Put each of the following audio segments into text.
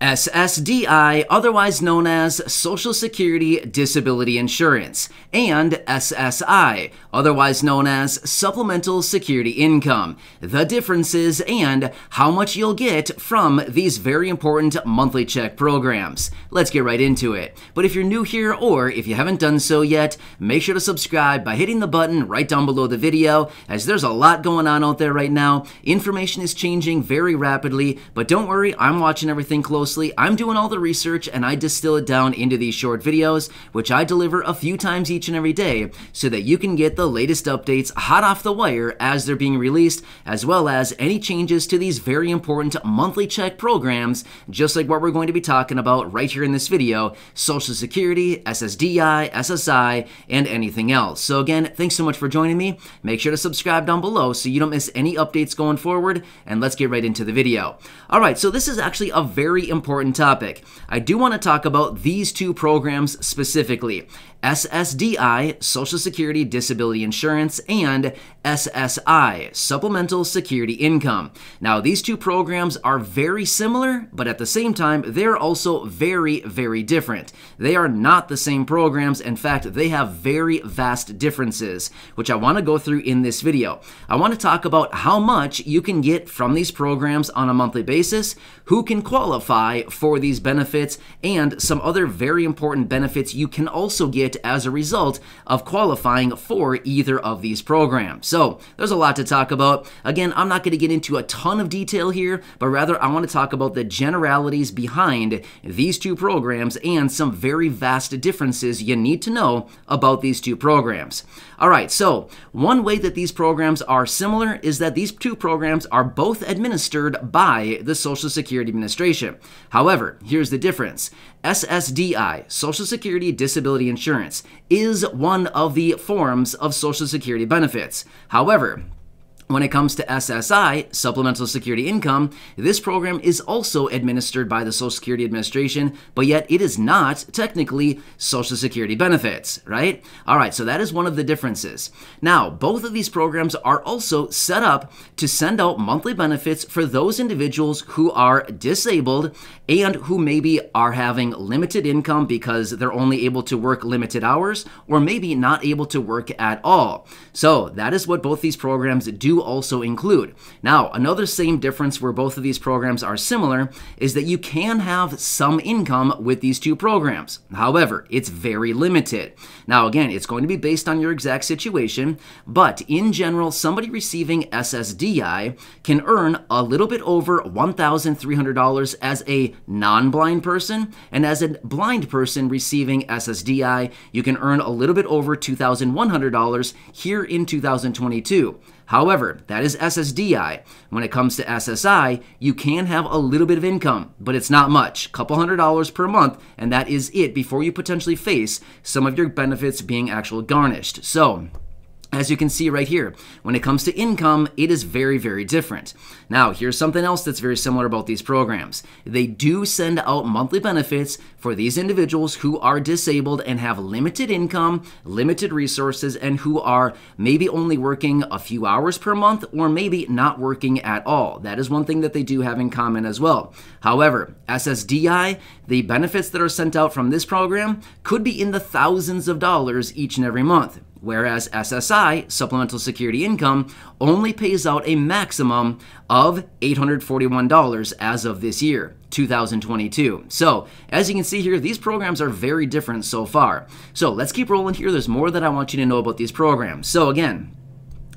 SSDI, otherwise known as Social Security Disability Insurance, and SSI, otherwise known as Supplemental Security Income, the differences, and how much you'll get from these very important monthly check programs. Let's get right into it. But if you're new here, or if you haven't done so yet, make sure to subscribe by hitting the button right down below the video, as there's a lot going on out there right now. Information is changing very rapidly, but don't worry, I'm watching everything closely. I'm doing all the research and I distill it down into these short videos, which I deliver a few times each and every day so that you can get the latest updates hot off the wire as they're being released, as well as any changes to these very important monthly check programs, just like what we're going to be talking about right here in this video: Social Security, SSDI, SSI, and anything else. So again, thanks so much for joining me. Make sure to subscribe down below so you don't miss any updates going forward, and let's get right into the video. All right, so this is actually a very important topic. I do want to talk about these two programs specifically: SSDI, Social Security Disability Insurance, and SSI, Supplemental Security Income. Now, these two programs are very similar, but at the same time, they're also very, very different. They are not the same programs. In fact, they have very vast differences, which I want to go through in this video. I want to talk about how much you can get from these programs on a monthly basis, who can qualify for these benefits, and some other very important benefits you can also get as a result of qualifying for either of these programs. So there's a lot to talk about. Again, I'm not going to get into a ton of detail here, but rather I want to talk about the generalities behind these two programs and some very vast differences you need to know about these two programs. All right, so one way that these programs are similar is that these two programs are both administered by the Social Security Administration. However, here's the difference. SSDI, Social Security Disability Insurance, is one of the forms of Social Security benefits. However, when it comes to SSI, Supplemental Security Income, this program is also administered by the Social Security Administration, but yet it is not technically Social Security benefits, right? All right, so that is one of the differences. Now, both of these programs are also set up to send out monthly benefits for those individuals who are disabled and who maybe are having limited income because they're only able to work limited hours, or maybe not able to work at all. So that is what both these programs do also include. Now, another same difference where both of these programs are similar is that you can have some income with these two programs. However, it's very limited. Now, again, it's going to be based on your exact situation, but in general, somebody receiving SSDI can earn a little bit over $1,300 as a non-blind person, and as a blind person receiving SSDI, you can earn a little bit over $2,100 here in 2022. However, that is SSDI. When it comes to SSI, you can have a little bit of income, but it's not much, a couple $100s per month, and that is it before you potentially face some of your benefits being actually garnished. So, as you can see right here, when it comes to income, it is very, very different. Now, here's something else that's very similar about these programs. They do send out monthly benefits for these individuals who are disabled and have limited income, limited resources, and who are maybe only working a few hours per month or maybe not working at all. That is one thing that they do have in common as well. However, SSDI, the benefits that are sent out from this program could be in the thousands of dollars each and every month. Whereas SSI, Supplemental Security Income, only pays out a maximum of $841 as of this year, 2022. So, as you can see here, these programs are very different so far. So, let's keep rolling here. There's more that I want you to know about these programs. So, again,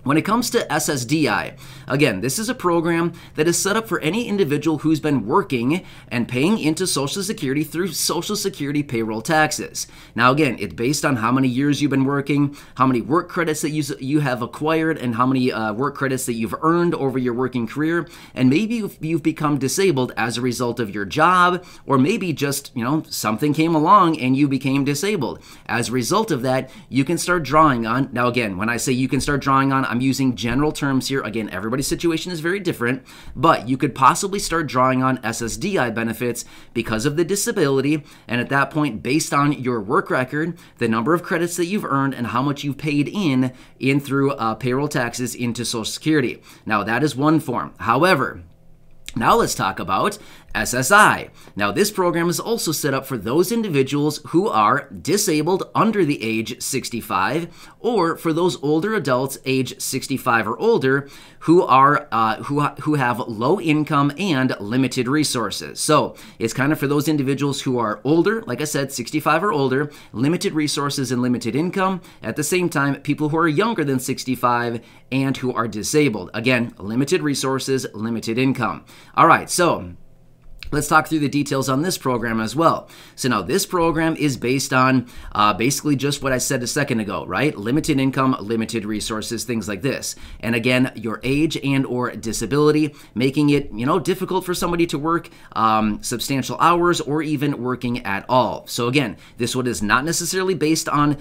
when it comes to SSDI, again, this is a program that is set up for any individual who's been working and paying into Social Security through Social Security payroll taxes. Now, again, it's based on how many years you've been working, how many work credits that you have acquired, and how many work credits that you've earned over your working career, and maybe you've become disabled as a result of your job, or maybe just, something came along and you became disabled. As a result of that, you can start drawing on, now again, when I say you can start drawing on, I'm using general terms here. Again, everybody's situation is very different, but you could possibly start drawing on SSDI benefits because of the disability, and at that point, based on your work record, the number of credits that you've earned, and how much you've paid in through payroll taxes into Social Security. Now, that is one form. However, now let's talk about SSI. Now, this program is also set up for those individuals who are disabled under the age 65, or for those older adults age 65 or older who are who have low income and limited resources. So it's kind of for those individuals who are older, like I said, 65 or older, limited resources and limited income. At the same time, people who are younger than 65 and who are disabled. Again, limited resources, limited income. All right, so let's talk through the details on this program as well. So now this program is based on basically just what I said a second ago, right? Limited income, limited resources, things like this. And again, your age and or disability, making it, difficult for somebody to work substantial hours or even working at all. So again, this one is not necessarily based on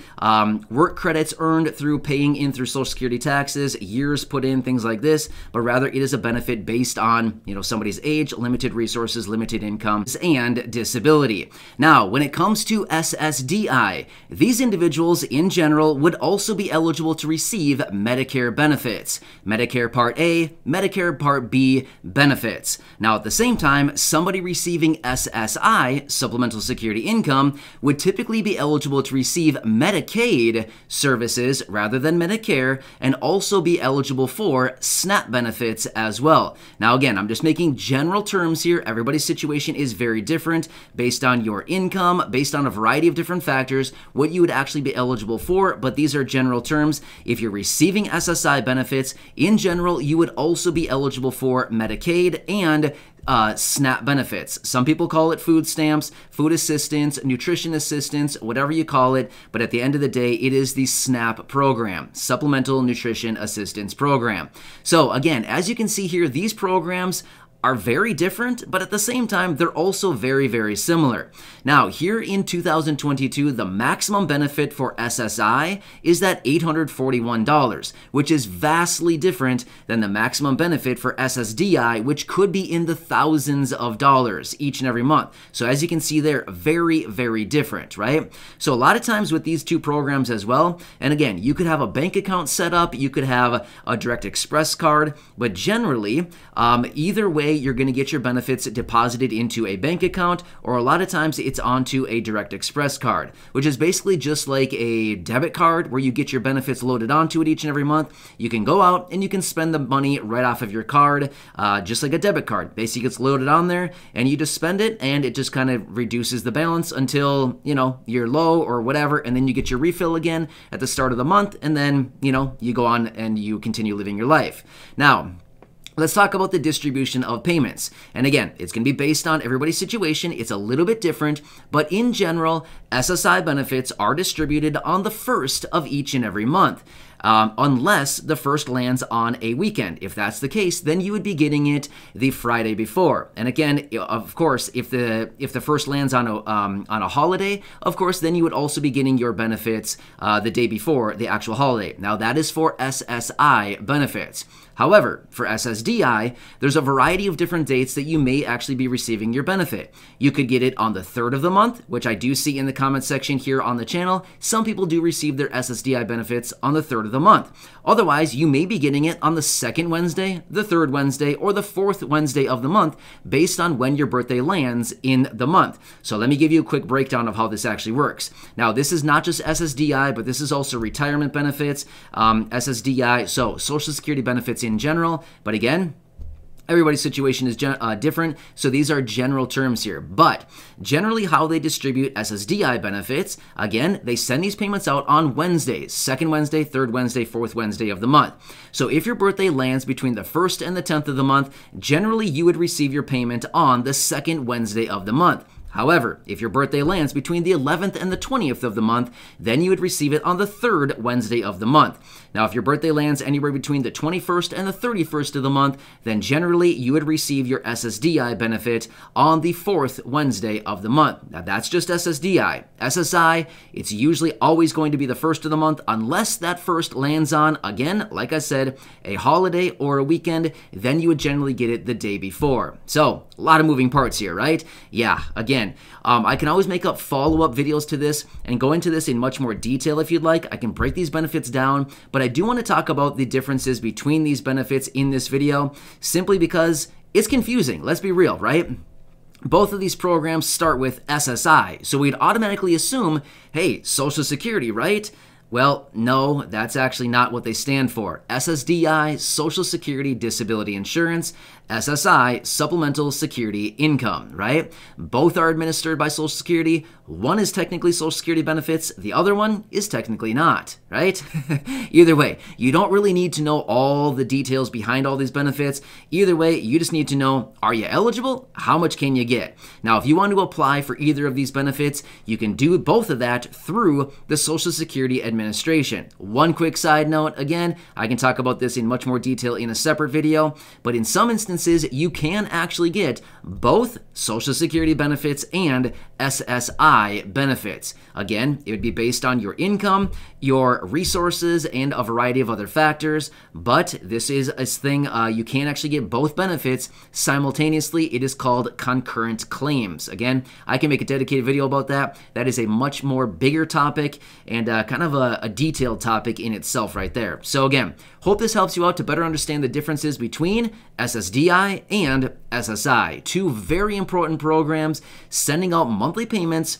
work credits earned through paying in through Social Security taxes, years put in, things like this, but rather it is a benefit based on, somebody's age, limited resources, limited income, and disability. Now, when it comes to SSDI, these individuals in general would also be eligible to receive Medicare benefits, Medicare Part A, Medicare Part B benefits. Now, at the same time, somebody receiving SSI, supplemental security income, would typically be eligible to receive Medicaid services rather than Medicare, and also be eligible for SNAP benefits as well. Now, again, I'm just making general terms here. Everybody's situation is very different based on your income, based on a variety of different factors, what you would actually be eligible for, but these are general terms. If you're receiving SSI benefits, in general, you would also be eligible for Medicaid and SNAP benefits. Some people call it food stamps, food assistance, nutrition assistance, whatever you call it, but at the end of the day, it is the SNAP program, Supplemental Nutrition Assistance Program. So again, as you can see here, these programs are very different, but at the same time, they're also very, very similar. Now, here in 2022, the maximum benefit for SSI is that $841, which is vastly different than the maximum benefit for SSDI, which could be in the thousands of dollars each and every month. So as you can see, they're very, very different, right? So a lot of times with these two programs as well, and again, you could have a bank account set up, you could have a Direct Express card, but generally, either way, you're going to get your benefits deposited into a bank account, or a lot of times it's onto a Direct Express card, which is basically just like a debit card where you get your benefits loaded onto it each and every month. You can go out and you can spend the money right off of your card, just like a debit card. Basically, it's loaded on there and you just spend it, and it just kind of reduces the balance until, you're low or whatever, and then you get your refill again at the start of the month, and then, you go on and you continue living your life. Now, let's talk about the distribution of payments. And again, it's going to be based on everybody's situation. It's a little bit different, but in general, SSI benefits are distributed on the first of each and every month. Unless the first lands on a weekend. If that's the case, then you would be getting it the Friday before. And again, of course, if the first lands on a holiday, of course, then you would also be getting your benefits the day before the actual holiday. Now, that is for SSI benefits. However, for SSDI, there's a variety of different dates that you may actually be receiving your benefit. You could get it on the 3rd of the month, which I do see in the comment section here on the channel. Some people do receive their SSDI benefits on the 3rd of the month. Otherwise, you may be getting it on the 2nd Wednesday, the 3rd Wednesday, or the 4th Wednesday of the month based on when your birthday lands in the month. So let me give you a quick breakdown of how this actually works. Now, this is not just SSDI, but this is also retirement benefits, SSDI, so Social Security benefits in general. But again, everybody's situation is different, so these are general terms here. But generally how they distribute SSDI benefits, again, they send these payments out on Wednesdays, 2nd Wednesday, 3rd Wednesday, 4th Wednesday of the month. So if your birthday lands between the 1st and the 10th of the month, generally you would receive your payment on the 2nd Wednesday of the month. However, if your birthday lands between the 11th and the 20th of the month, then you would receive it on the 3rd Wednesday of the month. Now, if your birthday lands anywhere between the 21st and the 31st of the month, then generally you would receive your SSDI benefit on the 4th Wednesday of the month. Now, that's just SSDI. SSI, it's usually always going to be the 1st of the month unless that first lands on, again, like I said, a holiday or a weekend, then you would generally get it the day before. So, a lot of moving parts here, right? Yeah, again, I can always make up follow-up videos to this and go into this in much more detail if you'd like. I can break these benefits down, but I do want to talk about the differences between these benefits in this video simply because it's confusing. Let's be real, right? both of these programs start with SSI. So we'd automatically assume, hey, Social Security, right? Well, no, that's actually not what they stand for. SSDI, Social Security Disability Insurance, SSI, Supplemental Security Income, right? Both are administered by Social Security. One is technically Social Security benefits, the other one is technically not, right? Either way, you don't really need to know all the details behind all these benefits. Either way, you just need to know, are you eligible? How much can you get? Now, if you want to apply for either of these benefits, you can do both of that through the Social Security Administration. One quick side note, again, I can talk about this in much more detail in a separate video, but in some instances, you can actually get both Social Security benefits and SSI benefits. Again, it would be based on your income, your resources, and a variety of other factors, but this is a thing, you can actually get both benefits simultaneously. It is called concurrent claims. Again, I can make a dedicated video about that. That is a much more bigger topic and kind of a detailed topic in itself right there. So again, hope this helps you out to better understand the differences between SSDI and SSI, two very important programs sending out monthly payments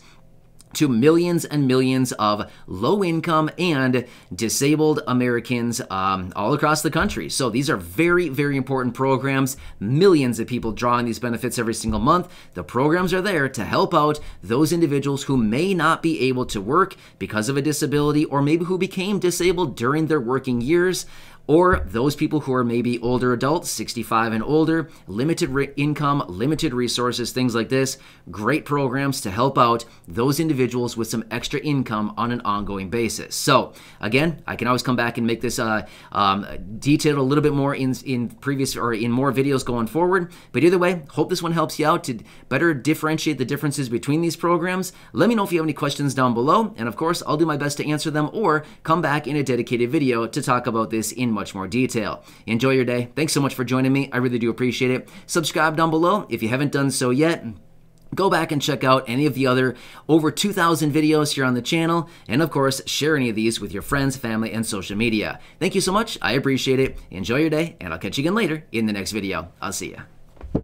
to millions and millions of low-income and disabled Americans all across the country. So these are very, very important programs. Millions of people draw on these benefits every single month. The programs are there to help out those individuals who may not be able to work because of a disability, or maybe who became disabled during their working years, or those people who are maybe older adults, 65 and older, limited income, limited resources, things like this. Great programs to help out those individuals with some extra income on an ongoing basis. So again, I can always come back and make this detailed a little bit more in previous or in more videos going forward. But either way, hope this one helps you out to better differentiate the differences between these programs. Let me know if you have any questions down below, and of course, I'll do my best to answer them or come back in a dedicated video to talk about this in much more detail. Enjoy your day. Thanks so much for joining me. I really do appreciate it. Subscribe down below if you haven't done so yet. Go back and check out any of the other over 2,000 videos here on the channel. And of course, share any of these with your friends, family, and social media. Thank you so much. I appreciate it. Enjoy your day, and I'll catch you again later in the next video. I'll see ya.